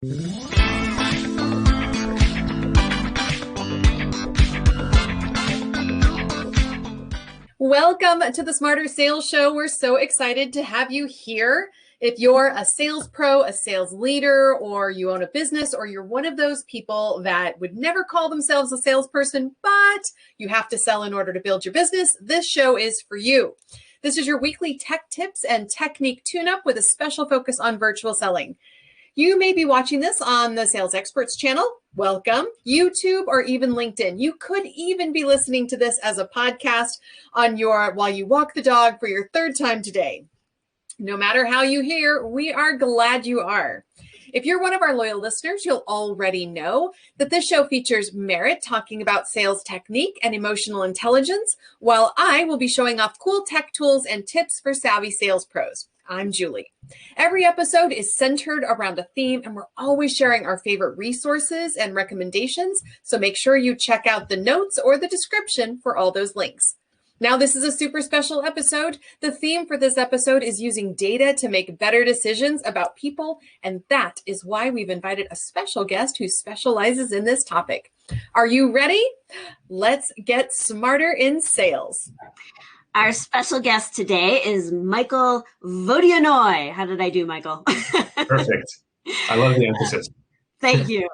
Welcome to the Smarter Sales Show. We're so excited to have you here. If you're a sales pro, a sales leader, or you own a business, or you're one of those people that would never call themselves a salesperson, but you have to sell in order to build your business, this show is for you. This is your weekly tech tips and technique tune-up with a special focus on virtual selling. You may be watching this on the Sales Experts channel. Welcome. YouTube or even LinkedIn. You could even be listening to this as a podcast on while you walk the dog for your third time today. No matter how you hear, we are glad you are. If you're one of our loyal listeners, you'll already know that this show features Merritt talking about sales technique and emotional intelligence, while I will be showing off cool tech tools and tips for savvy sales pros. I'm Julie. Every episode is centered around a theme, and we're always sharing our favorite resources and recommendations, so make sure you check out the notes or the description for all those links. Now, this is a super special episode. The theme for this episode is using data to make better decisions about people, and that is why we've invited a special guest who specializes in this topic. Are you ready? Let's get smarter in sales. Our special guest today is Michael Vodianoi. How did I do, Michael? Perfect. I love the emphasis. Thank you.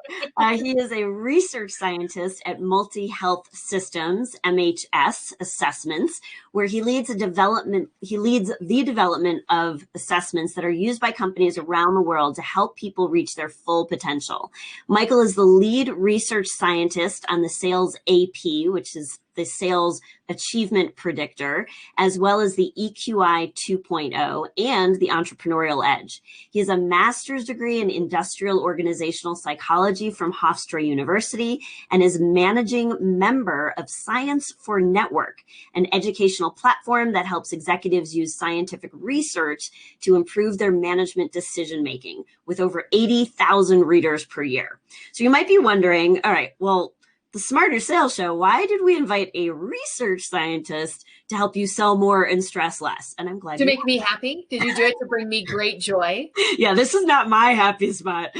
He is a research scientist at Multi Health Systems, MHS Assessments, where he leads the development of assessments that are used by companies around the world to help people reach their full potential. Michael is the lead research scientist on the Sales AP, which is the Sales Achievement Predictor, as well as the EQI 2.0 and the Entrepreneurial Edge. He has a master's degree in industrial organizational psychology from Hofstra University and is managing member of Science for Network, an educational platform that helps executives use scientific research to improve their management decision-making, with over 80,000 readers per year. So you might be wondering, all right, well, the Smarter Sales Show, why did we invite a research scientist to help you sell more and stress less? And I'm glad to make me happy. Did you do it to bring me great joy? Yeah, this is not my happy spot,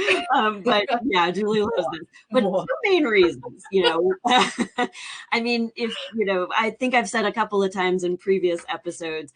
but yeah, Julie loves this. But two main reasons, I mean, I think I've said a couple of times in previous episodes,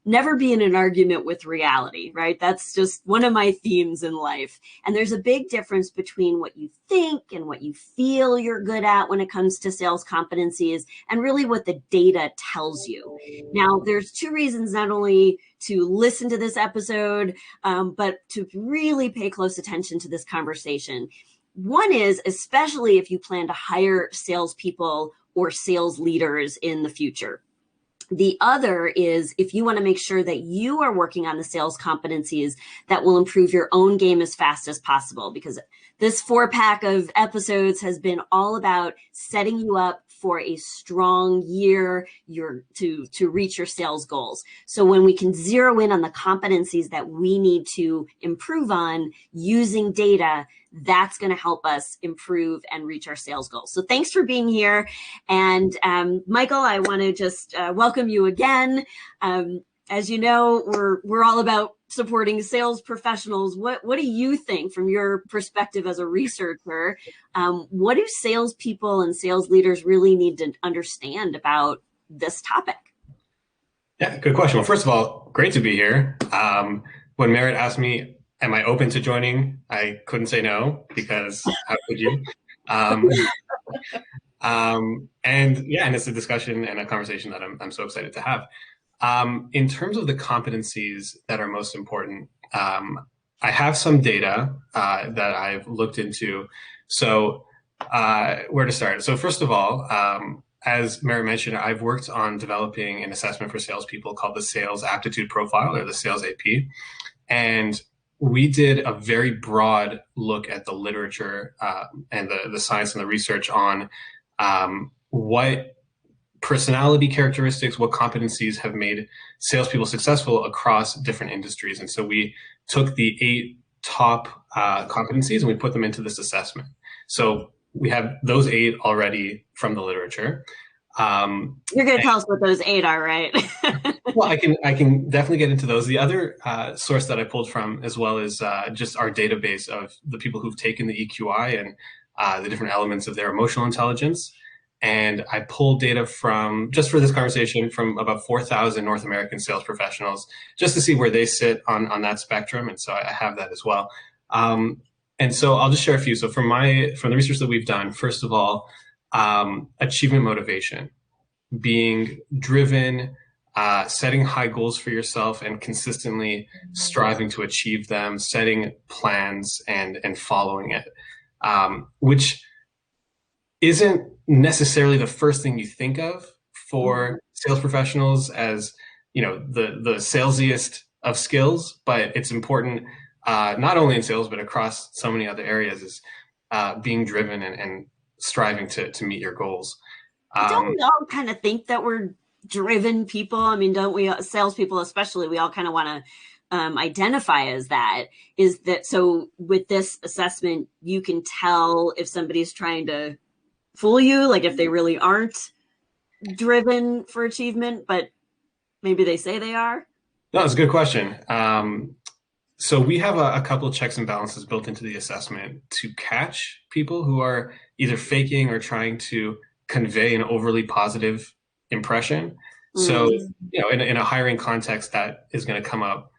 never be in an argument with reality, right? That's just one of my themes in life. And there's a big difference between what you think and what you feel you're good at when it comes to sales competencies and really what the data tells you. Now, there's two reasons not only to listen to this episode, but to really pay close attention to this conversation. One is, especially if you plan to hire salespeople or sales leaders in the future. The other is if you want to make sure that you are working on the sales competencies that will improve your own game as fast as possible, because this 4-pack of episodes has been all about setting you up for a strong year to reach your sales goals. So when we can zero in on the competencies that we need to improve on using data, that's going to help us improve and reach our sales goals. So thanks for being here. And Michael, I want to just welcome you again. As you know, we're all about supporting sales professionals. What do you think from your perspective as a researcher? What do salespeople and sales leaders really need to understand about this topic? Yeah, good question. Well, first of all, great to be here. When Merritt asked me, am I open to joining? I couldn't say no, because how could you? And it's a discussion and a conversation that I'm so excited to have. In terms of the competencies that are most important, I have some data that I've looked into. So where to start? So first of all, as Merritt mentioned, I've worked on developing an assessment for salespeople called the Sales Aptitude Profile, or the Sales AP. And we did a very broad look at the literature and the science and the research on what personality characteristics, what competencies have made salespeople successful across different industries. And so we took the 8 top competencies and we put them into this assessment. So we have those 8 already from the literature. You're going to tell us what those 8 are, right? Well, I can definitely get into those. The other source that I pulled from as well is just our database of the people who've taken the EQI and the different elements of their emotional intelligence. And I pulled data from, just for this conversation, from about 4,000 North American sales professionals, just to see where they sit on that spectrum. And so I have that as well. And so I'll just share a few. So from the research that we've done, first of all, achievement motivation, being driven, setting high goals for yourself and consistently striving to achieve them, setting plans and following it, which isn't necessarily the first thing you think of for sales professionals as, you know, the salesiest of skills, but it's important not only in sales but across so many other areas, is being driven and striving to meet your goals. Don't we all kind of think that we're driven people? I mean, don't we, salespeople especially, we all kind of want to identify as that. Is that so with this assessment, you can tell if somebody's trying to fool you, like if they really aren't driven for achievement, but maybe they say they are? No, that's a good question. So we have a couple of checks and balances built into the assessment to catch people who are either faking or trying to convey an overly positive impression. So, you know, in a hiring context, that is going to come up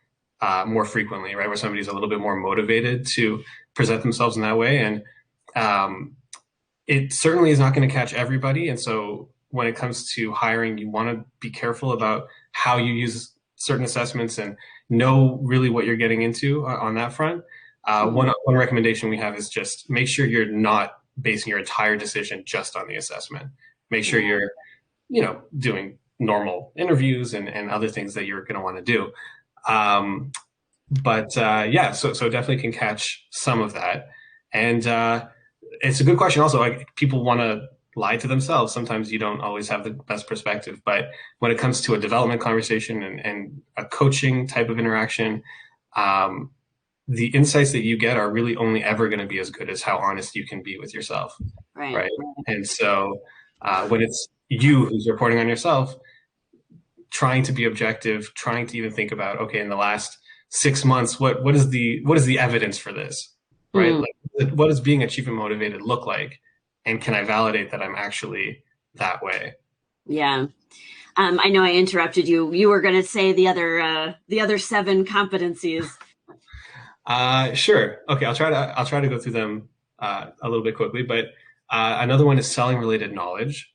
more frequently, right? Where somebody's a little bit more motivated to present themselves in that way. And it certainly is not going to catch everybody. And so when it comes to hiring, you want to be careful about how you use certain assessments and know really what you're getting into on that front. One recommendation we have is just make sure you're not basing your entire decision just on the assessment. Make sure you're, you know, doing normal interviews and other things that you're going to want to do. Yeah, so definitely can catch some of that. And it's a good question also. Like, people want to lie to themselves. Sometimes you don't always have the best perspective, but when it comes to a development conversation and a coaching type of interaction, the insights that you get are really only ever going to be as good as how honest you can be with yourself. Right. And so when it's you who's reporting on yourself, trying to be objective, trying to even think about, okay, in the last 6 months, what is the evidence for this? Right. Like, what does being achievement motivated look like? And can I validate that I'm actually that way? Yeah. I know I interrupted you. You were going to say the other 7 competencies. Sure. Okay. I'll try to go through them a little bit quickly, but another one is selling related knowledge,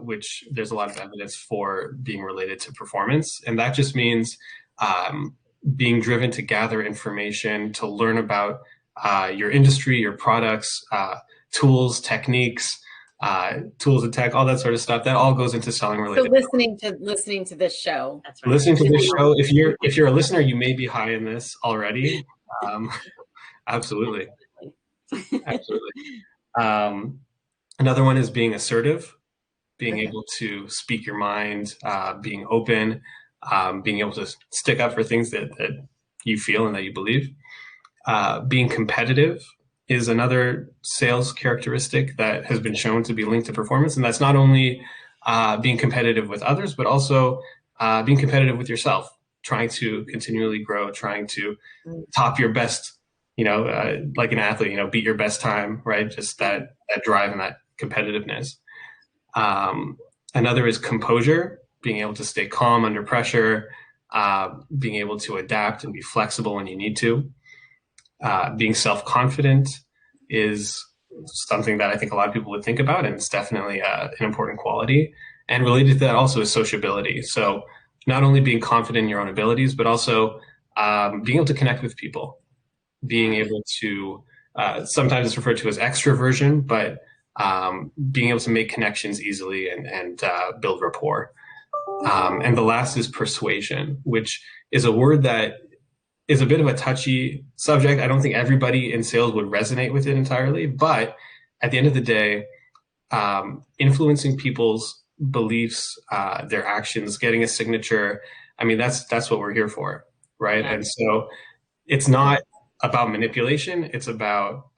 which there's a lot of evidence for being related to performance. And that just means being driven to gather information, to learn about your industry, your products, tools, techniques, tools and tech, all that sort of stuff. That all goes into selling related. So listening to this show. That's right. Listening to this show. If you're a listener, you may be high in this already. Absolutely. Another one is being assertive, being able to speak your mind, being open, being able to stick up for things that you feel and that you believe. Being competitive is another sales characteristic that has been shown to be linked to performance. And that's not only being competitive with others, but also being competitive with yourself, trying to continually grow, trying to top your best, like an athlete, beat your best time, right? Just that drive and that competitiveness. Another is composure, being able to stay calm under pressure, being able to adapt and be flexible when you need to. Being self-confident is something that I think a lot of people would think about, and it's definitely an important quality. And related to that also is sociability. So not only being confident in your own abilities, but also being able to connect with people, being able to, sometimes it's referred to as extroversion, but being able to make connections easily and build rapport. And the last is persuasion, which is a word that is a bit of a touchy subject. I don't think everybody in sales would resonate with it entirely, but at the end of the day, influencing people's beliefs, their actions, getting a signature, I mean, that's what we're here for, right? Yeah. And so it's not about manipulation. It's about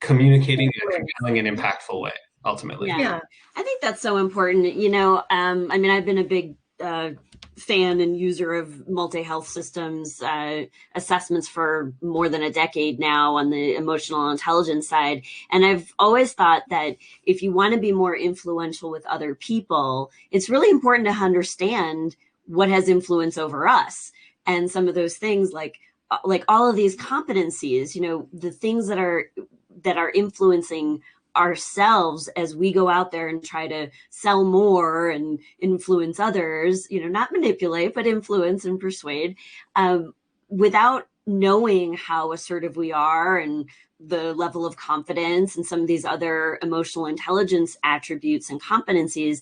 communicating in a compelling and impactful way. ultimately. Yeah. I think that's so important. You know, I mean, I've been a big fan and user of multi-health systems assessments for more than a decade now on the emotional intelligence side. And I've always thought that if you want to be more influential with other people, it's really important to understand what has influence over us. And some of those things like all of these competencies, you know, the things that are influencing ourselves as we go out there and try to sell more and influence others, you know, not manipulate, but influence and persuade, without knowing how assertive we are and the level of confidence and some of these other emotional intelligence attributes and competencies.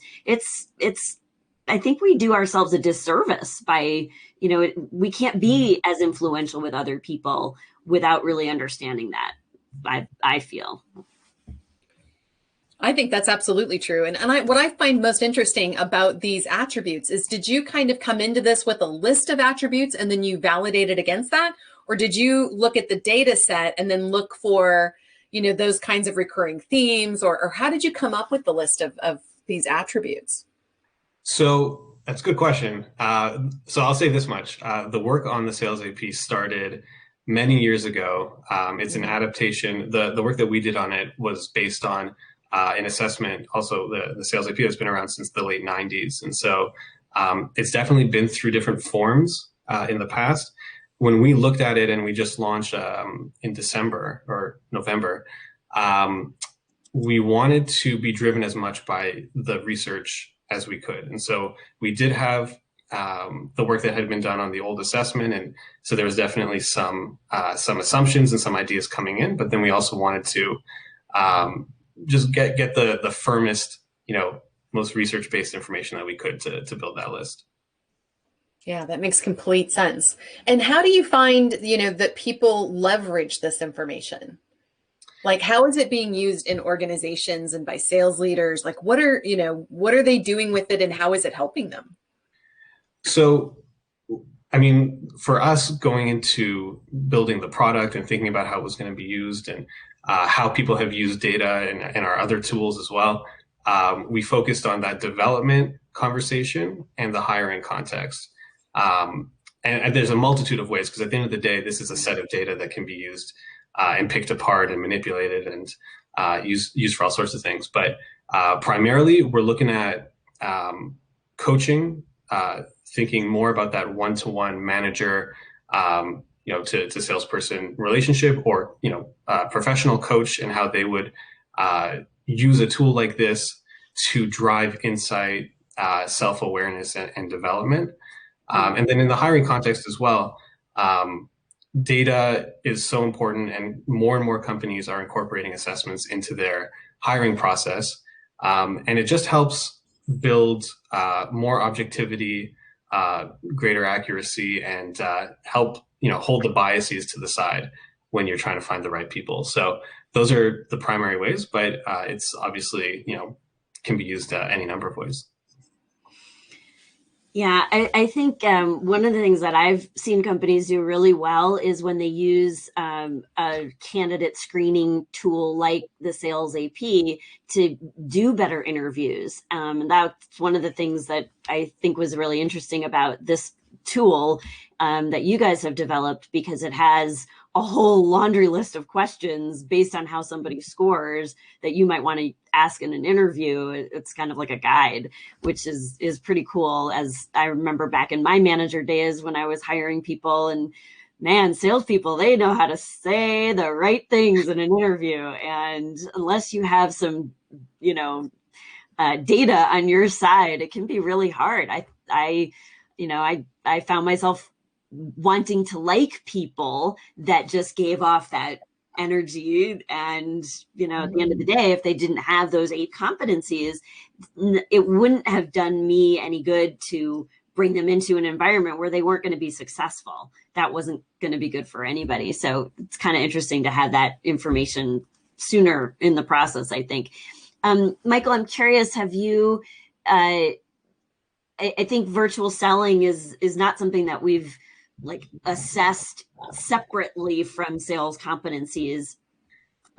I think we do ourselves a disservice by, you know, we can't be as influential with other people without really understanding that. I feel. I think that's absolutely true. And what I find most interesting about these attributes is, did you kind of come into this with a list of attributes and then you validated against that? Or did you look at the data set and then look for, you know, those kinds of recurring themes? Or how did you come up with the list of these attributes? So that's a good question. So I'll say this much. The work on the sales AP started many years ago. It's an adaptation. The work that we did on it was based on an assessment. Also, the sales AP has been around since the late 90s. And so it's definitely been through different forms in the past. When we looked at it and we just launched in December or November, we wanted to be driven as much by the research as we could. And so we did have the work that had been done on the old assessment. And so there was definitely some assumptions and some ideas coming in, but then we also wanted to just get the firmest, you know, most research-based information that we could to build that list. Yeah, that makes complete sense. And how do you find, you know, that people leverage this information? Like, how is it being used in organizations and by sales leaders? Like, what are they doing with it and how is it helping them? So, I mean, for us going into building the product and thinking about how it was going to be used and how people have used data and our other tools as well, we focused on that development conversation and the hiring context. And there's a multitude of ways, because at the end of the day, this is a set of data that can be used and picked apart and manipulated and used for all sorts of things. But primarily, we're looking at coaching, thinking more about that one-to-one manager, you know, to salesperson relationship, or, you know, professional coach, and how they would use a tool like this to drive insight, self-awareness, and development. And then in the hiring context as well, data is so important, and more companies are incorporating assessments into their hiring process. And it just helps build more objectivity, greater accuracy, and help, you know, hold the biases to the side when you're trying to find the right people. So those are the primary ways, but it's obviously, you know, can be used any number of ways. Yeah, I think one of the things that I've seen companies do really well is when they use a candidate screening tool like the Sales AP to do better interviews. And that's one of the things that I think was really interesting about this tool that you guys have developed, because it has a whole laundry list of questions based on how somebody scores that you might want to ask in an interview. It's kind of like a guide, which is pretty cool. As I remember back in my manager days when I was hiring people, and man, salespeople, they know how to say the right things in an interview. And unless you have some, you know, data on your side, it can be really hard. I found myself wanting to like people that just gave off that energy. And, you know, at the end of the day, if they didn't have those 8 competencies, it wouldn't have done me any good to bring them into an environment where they weren't going to be successful. That wasn't going to be good for anybody. So it's kind of interesting to have that information sooner in the process, I think. Michael, I'm curious, have you, I think virtual selling is not something that we've like assessed separately from sales competencies.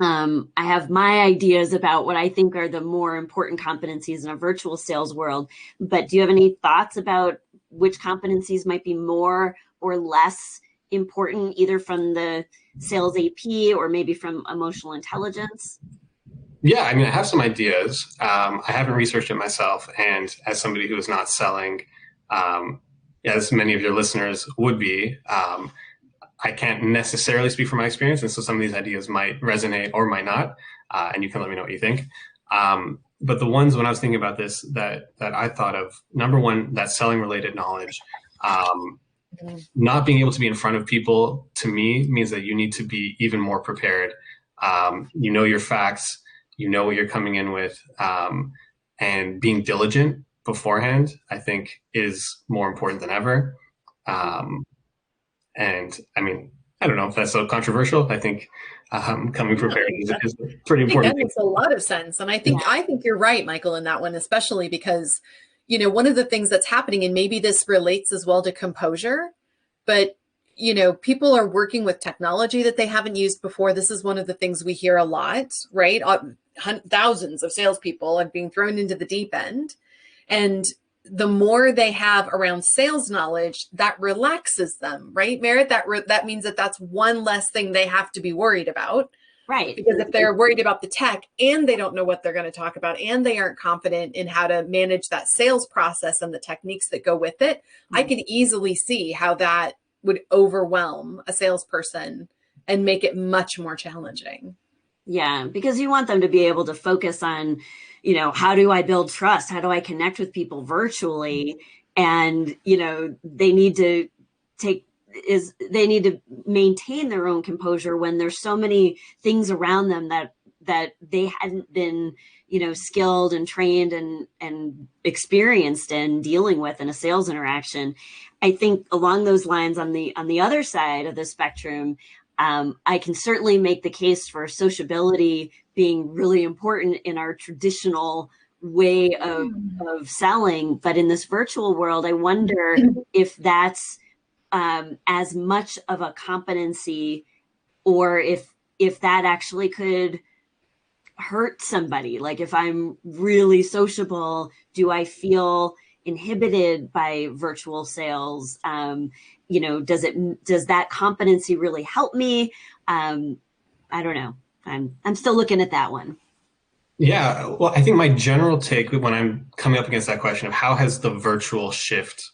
I have my ideas about what I think are the more important competencies in a virtual sales world. But do you have any thoughts about which competencies might be more or less important, either from the sales AP or maybe from emotional intelligence? Yeah, I mean, I have some ideas. I haven't researched it myself. And as somebody who is not selling, as many of your listeners would be, I can't necessarily speak from my experience. And so some of these ideas might resonate or might not. And you can let me know what you think. But the ones when I was thinking about this that I thought of, number one, that selling related knowledge. Not being able to be in front of people, to me, means that you need to be even more prepared. You know your facts, you know what you're coming in with, and being diligent beforehand, I think, is more important than ever. And I mean, I don't know if that's so controversial. I think coming prepared is pretty important. That makes a lot of sense. And I think you're right, Michael, in that one, especially because, you know, one of the things that's happening, and maybe this relates as well to composure, but, you know, people are working with technology that they haven't used before. This is one of the things we hear a lot, right? Thousands of salespeople are being thrown into the deep end. And the more they have around sales knowledge, that relaxes them, right, Merritt? That means that that's one less thing they have to be worried about. Right. Because if they're worried about the tech and they don't know what they're going to talk about and they aren't confident in how to manage that sales process and the techniques that go with it, I could easily see how that would overwhelm a salesperson and make it much more challenging. Yeah, because you want them to be able to focus on, you know, how do I build trust? How do I connect with people virtually? And, you know, they need to maintain their own composure when there's so many things around them that they hadn't been, you know, skilled and trained and experienced in dealing with in a sales interaction. I think along those lines, on the other side of the spectrum, I can certainly make the case for sociability being really important in our traditional way of selling. But in this virtual world, I wonder if that's as much of a competency, or if that actually could hurt somebody. Like, if I'm really sociable, do I feel inhibited by virtual sales? You know, does that competency really help me? I don't know. I'm still looking at that one. Yeah, well, I think my general take when I'm coming up against that question of how has the virtual shift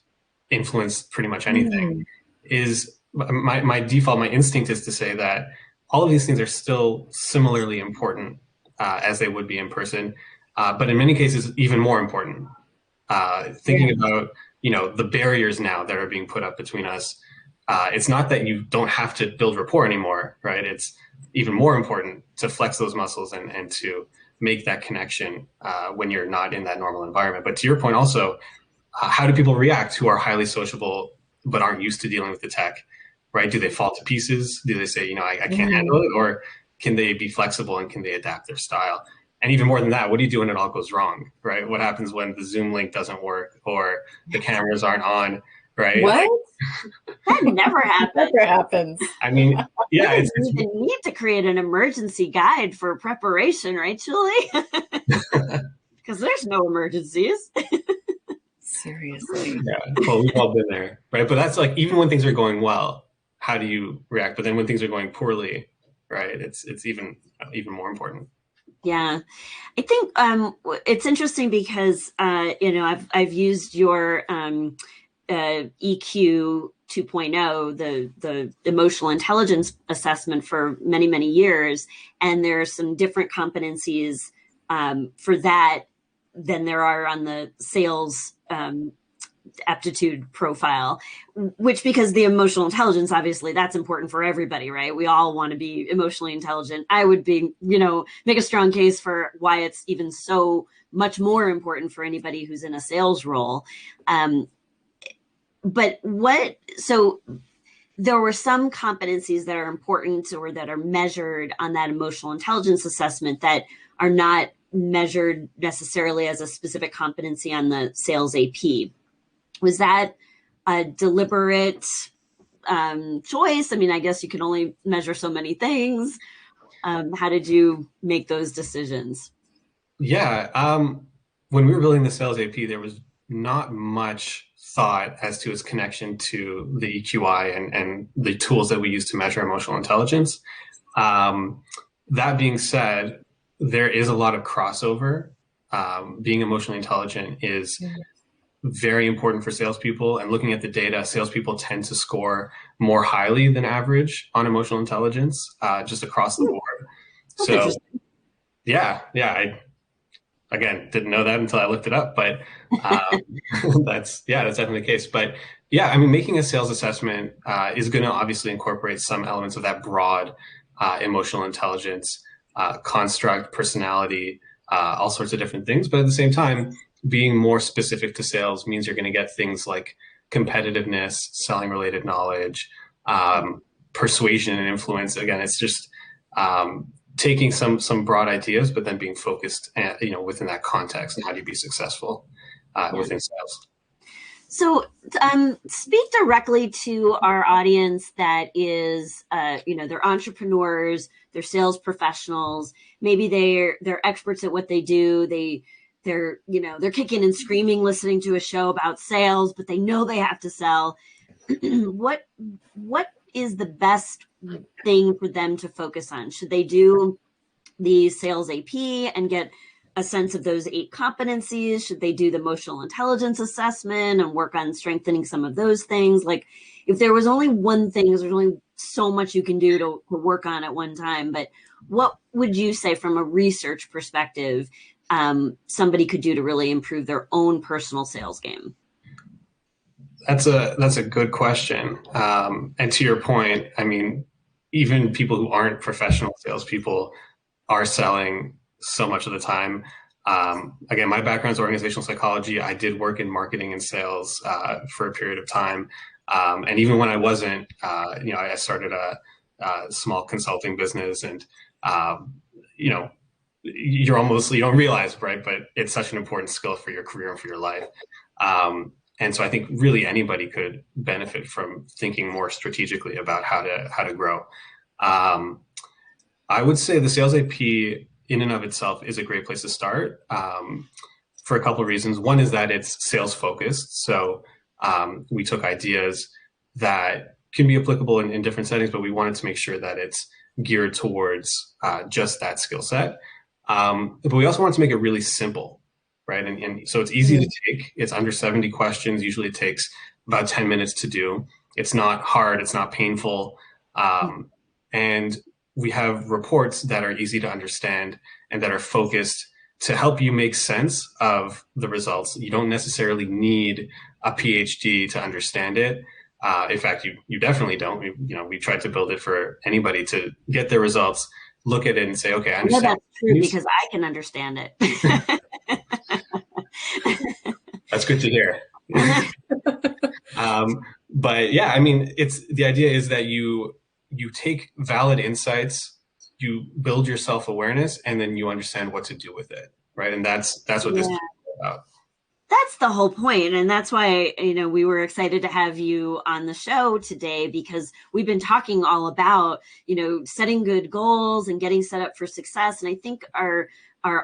influenced pretty much anything is my default, my instinct is to say that all of these things are still similarly important as they would be in person, but in many cases even more important. Thinking about, you know, the barriers now that are being put up between us, it's not that you don't have to build rapport anymore, right? It's even more important to flex those muscles and to make that connection when you're not in that normal environment. But to your point also, how do people react who are highly sociable but aren't used to dealing with the tech, right? Do they fall to pieces? Do they say, you know, I can't handle it? Or can they be flexible and can they adapt their style? And even more than that, what do you do when it all goes wrong, right? What happens when the Zoom link doesn't work or the cameras aren't on, right? What? That never happens. Never happens. I mean, yeah. You even need to create an emergency guide for preparation, right, Julie? Because there's no emergencies. Seriously. Yeah, well, we've all been there, right? But that's like, even when things are going well, how do you react? But then when things are going poorly, right, it's even more important. Yeah, I think it's interesting because you know, I've used your EQ 2.0, the emotional intelligence assessment, for many years, and there are some different competencies for that than there are on the sales aptitude profile, which, because the emotional intelligence, obviously that's important for everybody, right? We all want to be emotionally intelligent. I would be, you know, make a strong case for why it's even so much more important for anybody who's in a sales role. So there were some competencies that are important or that are measured on that emotional intelligence assessment that are not measured necessarily as a specific competency on the sales AP. Was that a deliberate choice? I mean, I guess you can only measure so many things. How did you make those decisions? Yeah. When we were building the sales AP, there was not much thought as to its connection to the EQI and the tools that we use to measure emotional intelligence. That being said, there is a lot of crossover. Being emotionally intelligent is very important for salespeople, and looking at the data, salespeople tend to score more highly than average on emotional intelligence, just across the board. So, yeah, I again didn't know that until I looked it up, but that's definitely the case. But yeah, I mean, making a sales assessment is going to obviously incorporate some elements of that broad emotional intelligence construct, personality, all sorts of different things. But at the same time, being more specific to sales means you're going to get things like competitiveness, selling related knowledge, persuasion and influence. Again, it's just taking some broad ideas, but then being focused, within that context, and how do you be successful within sales. So speak directly to our audience that is, they're entrepreneurs, they're sales professionals. Maybe they're experts at what they do. They're kicking and screaming, listening to a show about sales, but they know they have to sell. What is the best thing for them to focus on? Should they do the sales AP and get a sense of those 8 competencies? Should they do the emotional intelligence assessment and work on strengthening some of those things? Like, if there was only one thing, there's only so much you can do to work on at one time, but what would you say from a research perspective somebody could do to really improve their own personal sales game? That's a good question. And to your point, I mean, even people who aren't professional salespeople are selling so much of the time. Again, my background is organizational psychology. I did work in marketing and sales for a period of time. And even when I wasn't, I started a small consulting business, and, you don't realize, right? But it's such an important skill for your career and for your life. And so I think really anybody could benefit from thinking more strategically about how to grow. I would say the sales AP in and of itself is a great place to start for a couple of reasons. One is that it's sales focused. So we took ideas that can be applicable in different settings, but we wanted to make sure that it's geared towards just that skill set. But we also wanted to make it really simple, right? And so it's easy to take. It's under 70 questions. Usually it takes about 10 minutes to do. It's not hard. It's not painful. And we have reports that are easy to understand and that are focused to help you make sense of the results. You don't necessarily need a PhD to understand it. In fact, you definitely don't. We tried to build it for anybody to get their results, look at it and say, okay, I understand. No, that's true, because I can understand it. That's good to hear. But yeah, I mean, the idea is that you take valid insights, you build your self-awareness, and then you understand what to do with it, right? And that's what this is about. That's the whole point. And that's why, we were excited to have you on the show today, because we've been talking all about, setting good goals and getting set up for success. And I think our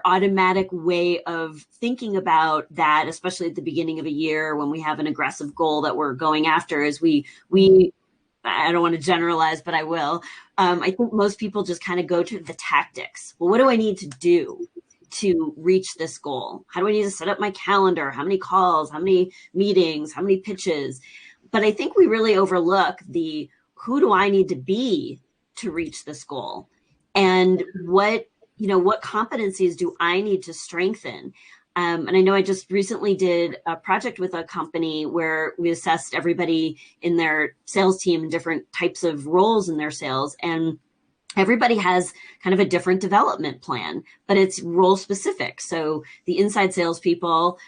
automatic way of thinking about that, especially at the beginning of a year when we have an aggressive goal that we're going after, is we I don't want to generalize, but I will. I think most people just kind of go to the tactics. Well, what do I need to do to reach this goal? How do I need to set up my calendar? How many calls? How many meetings? How many pitches? But I think we really overlook who do I need to be to reach this goal? And what competencies do I need to strengthen? And I know I just recently did a project with a company where we assessed everybody in their sales team in different types of roles in their sales. And everybody has kind of a different development plan, but it's role specific. So the inside salespeople,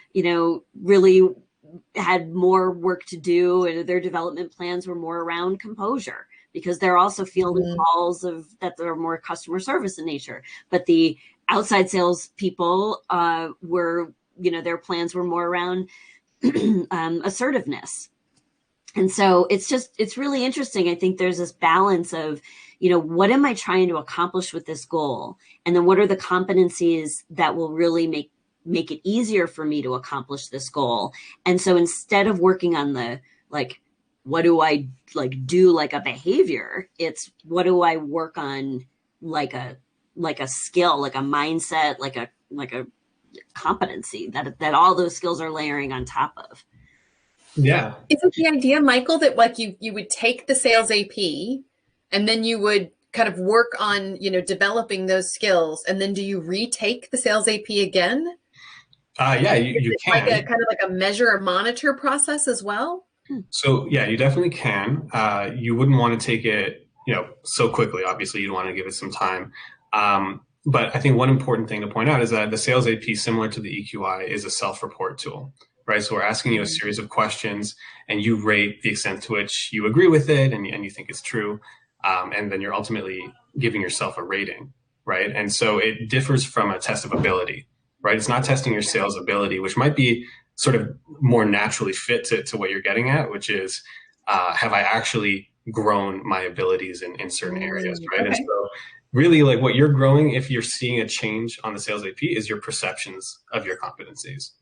really had more work to do, and their development plans were more around composure, because they're also fielding calls that are more customer service in nature. But the outside sales people were, their plans were more around assertiveness. And so it's really interesting. I think there's this balance of, what am I trying to accomplish with this goal? And then what are the competencies that will really make it easier for me to accomplish this goal? And so instead of working on the, like, what do I do like a behavior, it's what do I work on like a skill, like a mindset, like a competency that all those skills are layering on top of. Yeah. Isn't the idea, Michael, that like you would take the sales AP and then you would kind of work on, developing those skills, and then do you retake the sales AP again? Yeah, you can. Like kind of like a measure or monitor process as well? So yeah, you definitely can. You wouldn't want to take it, so quickly. Obviously, you'd want to give it some time. But I think one important thing to point out is that the sales AP, similar to the EQI, is a self-report tool, right? So we're asking you a series of questions, and you rate the extent to which you agree with it and you think it's true. And then you're ultimately giving yourself a rating, right? And so it differs from a test of ability, right? It's not testing your sales ability, which might be sort of more naturally fit to what you're getting at, which is, have I actually grown my abilities in certain areas, right? Okay. And so really, like, what you're growing, if you're seeing a change on the sales AP, is your perceptions of your competencies,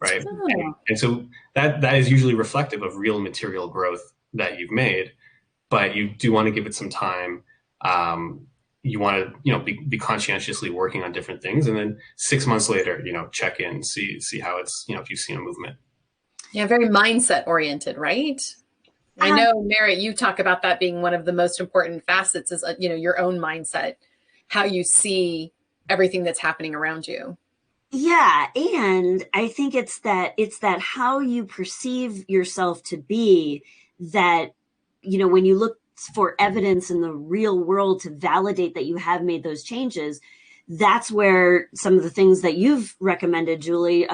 right? Oh. And so that is usually reflective of real material growth that you've made, but you do want to give it some time. You want to, be conscientiously working on different things, and then 6 months later, check in, see how it's, if you've seen a movement. Yeah, very mindset oriented, right? I know, Merritt, you talk about that being one of the most important facets is, your own mindset, how you see everything that's happening around you. Yeah. And I think it's that how you perceive yourself to be that, when you look for evidence in the real world to validate that you have made those changes, that's where some of the things that you've recommended, Julie,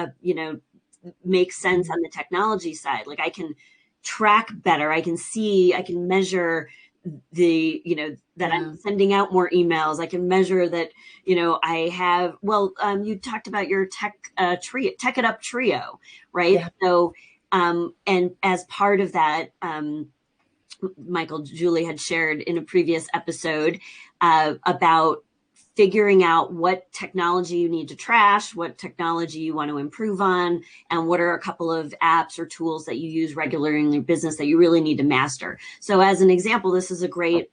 make sense on the technology side. Like, I can track better. I can measure that I'm sending out more emails. I can measure that, I have, you talked about your tech it up trio, right? Yeah. So, and as part of that, Michael, Julie had shared in a previous episode, about figuring out what technology you need to trash, what technology you want to improve on, and what are a couple of apps or tools that you use regularly in your business that you really need to master. So as an example, this is a great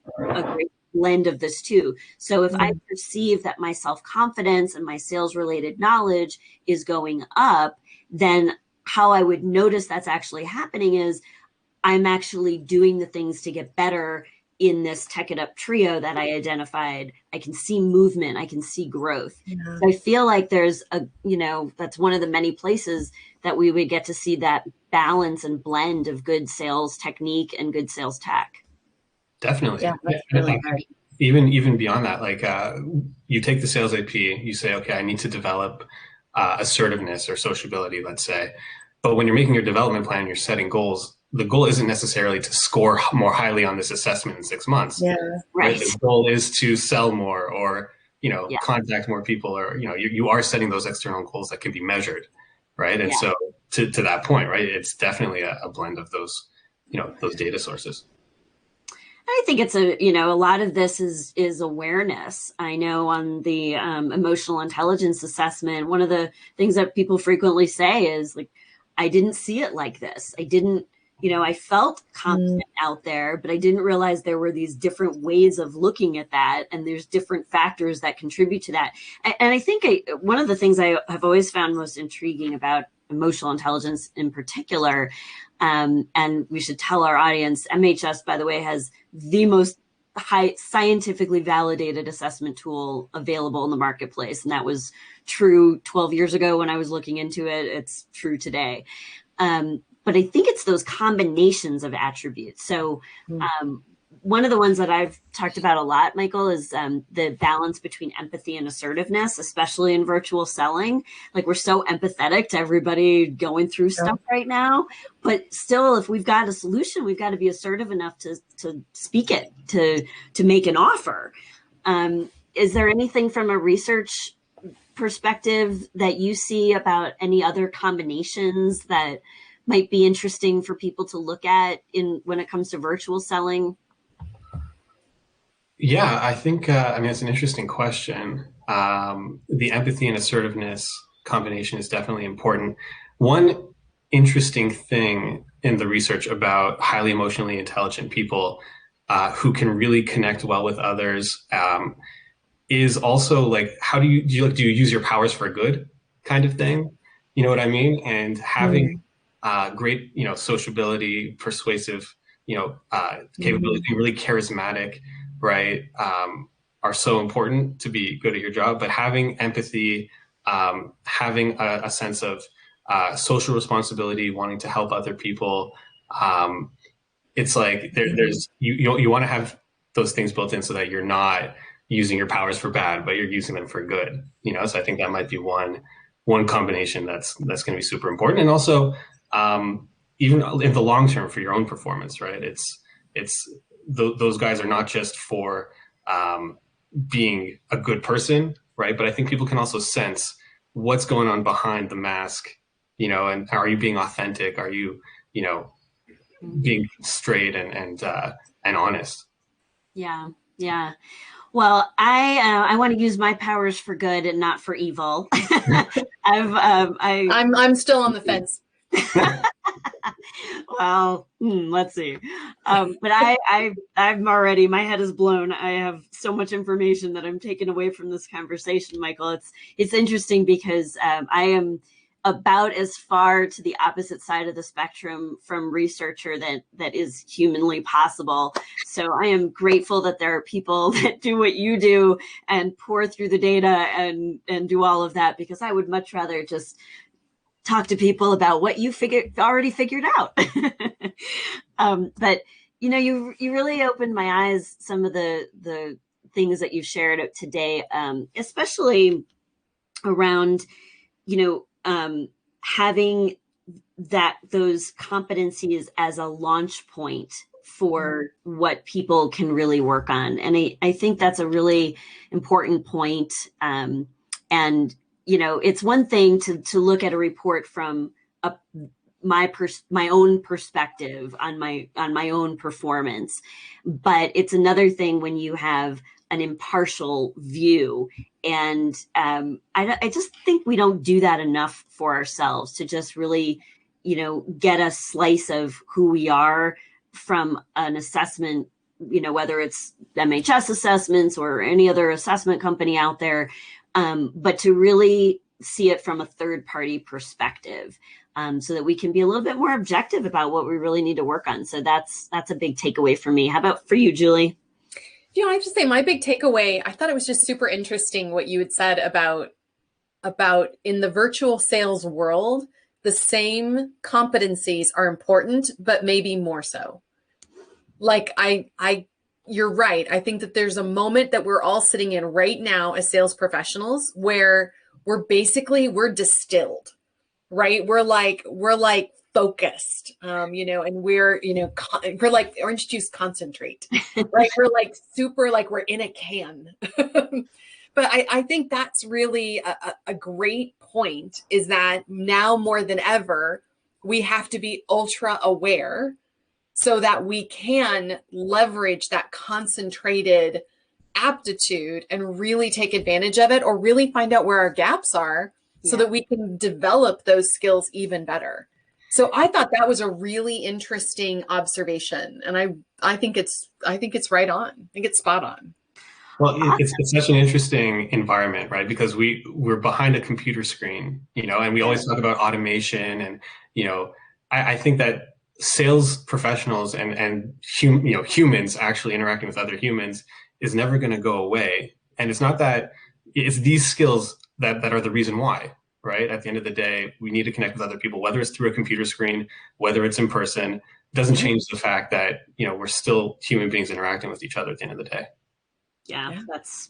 blend of this too. So if I perceive that my self-confidence and my sales related knowledge is going up, then how I would notice that's actually happening is I'm actually doing the things to get better in this Tech It Up trio that I identified. I can see movement. I can see growth. Yeah. So I feel like there's that's one of the many places that we would get to see that balance and blend of good sales technique and good sales tech. Definitely. Yeah, that's really great. Even beyond that, like, you take the sales AP, you say, okay, I need to develop assertiveness or sociability, let's say. But when you're making your development plan, you're setting goals, the goal isn't necessarily to score more highly on this assessment in 6 months. Yeah, right. The goal is to sell more or, contact more people, or, you are setting those external goals that can be measured. Right. And so to that point, right, it's definitely a blend of those, those data sources. I think it's a lot of this is awareness. I know on the emotional intelligence assessment, one of the things that people frequently say is, like, I didn't see it like this. I didn't, I felt confident out there, but I didn't realize there were these different ways of looking at that. And there's different factors that contribute to that. And I think one of the things I have always found most intriguing about emotional intelligence in particular, and we should tell our audience, MHS, by the way, has the most scientifically validated assessment tool available in the marketplace. And that was true 12 years ago when I was looking into it. It's true today. But I think it's those combinations of attributes. So one of the ones that I've talked about a lot, Michael, is the balance between empathy and assertiveness, especially in virtual selling. Like, we're so empathetic to everybody going through stuff right now, but still, if we've got a solution, we've got to be assertive enough to speak it, to make an offer. Is there anything from a research perspective that you see about any other combinations that might be interesting for people to look at when it comes to virtual selling? Yeah, I think, I mean, it's an interesting question. The empathy and assertiveness combination is definitely important. One interesting thing in the research about highly emotionally intelligent people who can really connect well with others is also like, how do you use your powers for good kind of thing? You know what I mean? And having Mm. great, sociability, persuasive, capability, Mhm. being really charismatic, right, are so important to be good at your job. But having empathy, having a sense of social responsibility, wanting to help other people, um, it's like there's you want to have those things built in so that you're not using your powers for bad, but you're using them for good. So I think that might be one combination that's going to be super important, and also um, even in the long term for your own performance, right? It's those guys are not just for being a good person, right? But I think people can also sense what's going on behind the mask, and are you being authentic? Are you, you know, Mhm. being straight and honest. Yeah, yeah. Well, I want to use my powers for good and not for evil. I I'm still on the fence. well, let's see. But I'm already, my head is blown. I have so much information that I'm taking away from this conversation, Michael. It's interesting because I am about as far to the opposite side of the spectrum from researcher that is humanly possible. So I am grateful that there are people that do what you do and pour through the data and do all of that, because I would much rather just talk to people about what you already figured out. But you really opened my eyes, some of the things that you've shared today, especially around having those competencies as a launch point for what people can really work on. And I think that's a really important point. And it's one thing to look at a report from my own perspective on my own performance, but it's another thing when you have an impartial view. And I just think we don't do that enough for ourselves, to just really get a slice of who we are from an assessment, whether it's MHS assessments or any other assessment company out there, but to really see it from a third party perspective, so that we can be a little bit more objective about what we really need to work on. So that's a big takeaway for me. How about for you, Julie? I have to say my big takeaway, I thought it was just super interesting what you had said about in the virtual sales world, the same competencies are important, but maybe more so. Like you're right. I think that there's a moment that we're all sitting in right now as sales professionals where we're distilled, right? We're like focused, and we're like orange juice concentrate, right? We're like super, like we're in a can. But I think that's really a great point, is that now more than ever, we have to be ultra aware so that we can leverage that concentrated aptitude and really take advantage of it, or really find out where our gaps are so Yeah. that we can develop those skills even better. So I thought that was a really interesting observation, and I think it's right on. I think it's spot on. Well, it's such an interesting environment, right? Because we're behind a computer screen, and we always talk about automation, and I think that sales professionals and humans actually interacting with other humans is never going to go away. And it's not that it's these skills that are the reason why, right? At the end of the day, we need to connect with other people, whether it's through a computer screen, whether it's in person. It doesn't change the fact that we're still human beings interacting with each other at the end of the day. Yeah,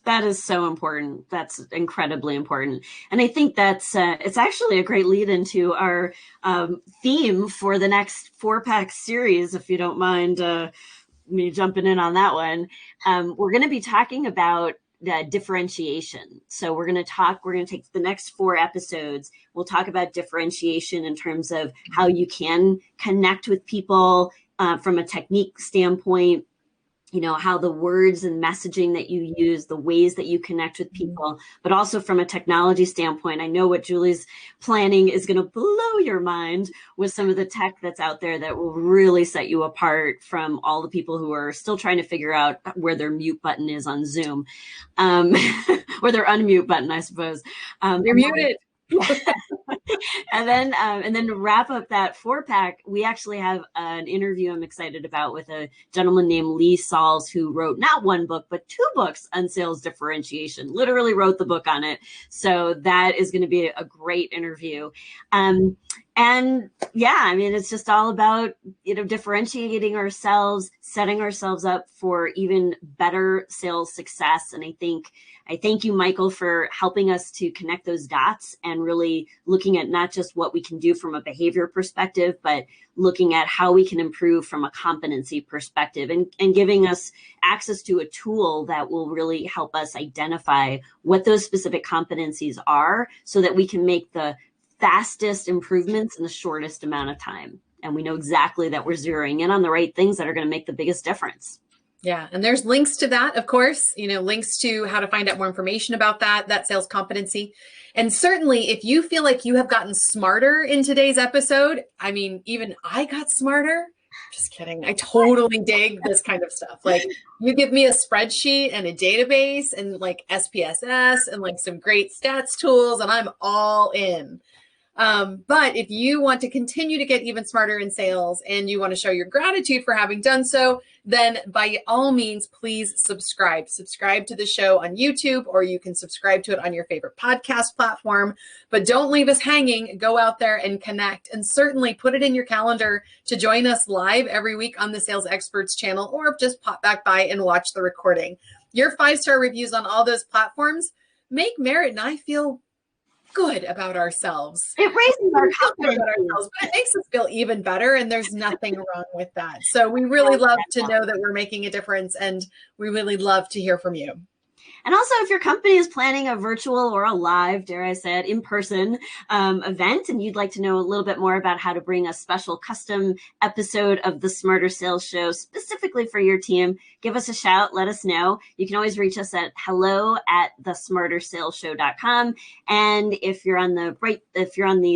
that is so important. That's incredibly important. And I think that's it's actually a great lead into our theme for the next 4-pack series, if you don't mind me jumping in on that one. We're going to be talking about differentiation. So we're going to take the next 4 episodes. We'll talk about differentiation in terms of how you can connect with people from a technique standpoint, how the words and messaging that you use, the ways that you connect with people, but also from a technology standpoint. I know what Julie's planning is going to blow your mind with some of the tech that's out there that will really set you apart from all the people who are still trying to figure out where their mute button is on Zoom, or their unmute button, I suppose. You're muted. And then to wrap up that 4-pack, we actually have an interview I'm excited about with a gentleman named Lee Sauls, who wrote not one book, but 2 books on sales differentiation, literally wrote the book on it. So that is going to be a great interview. And yeah, I mean, it's just all about, differentiating ourselves, setting ourselves up for even better sales success. And I thank you, Michael, for helping us to connect those dots and really looking at not just what we can do from a behavior perspective, but looking at how we can improve from a competency perspective, and giving us access to a tool that will really help us identify what those specific competencies are so that we can make the fastest improvements in the shortest amount of time. And we know exactly that we're zeroing in on the right things that are going to make the biggest difference. Yeah. And there's links to that, of course, links to how to find out more information about that sales competency. And certainly if you feel like you have gotten smarter in today's episode, I mean, even I got smarter. Just kidding. I totally dig this kind of stuff. Like, you give me a spreadsheet and a database and like SPSS and like some great stats tools, and I'm all in. But if you want to continue to get even smarter in sales and you want to show your gratitude for having done so, then by all means, please subscribe. Subscribe to the show on YouTube, or you can subscribe to it on your favorite podcast platform. But don't leave us hanging. Go out there and connect, and certainly put it in your calendar to join us live every week on the Sales Experts channel, or just pop back by and watch the recording. Your 5-star reviews on all those platforms make Merritt and I feel good about ourselves. It raises our confidence, but it makes us feel even better, and there's nothing wrong with that. So we really love to know that we're making a difference, and we really love to hear from you. And also, if your company is planning a virtual or a live, dare I say it, in-person event, and you'd like to know a little bit more about how to bring a special custom episode of the Smarter Sales Show specifically for your team, give us a shout, let us know. You can always reach us at hello@thesmartersalesshow.com. And if you're on the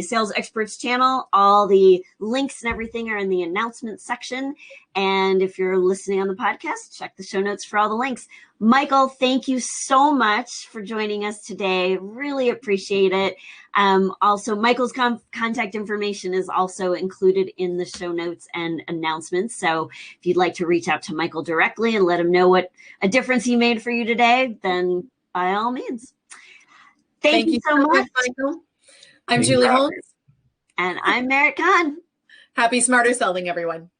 Sales Experts channel, all the links and everything are in the announcements section. And if you're listening on the podcast, check the show notes for all the links. Michael, thank you so much for joining us today. Really appreciate it. Also, Michael's contact information is also included in the show notes and announcements. So if you'd like to reach out to Michael directly and let him know what a difference he made for you today, then by all means. Thank you so much, Michael. I'm Julie Holmes. And I'm Merritt Kahn. Happy Smarter Selling, everyone.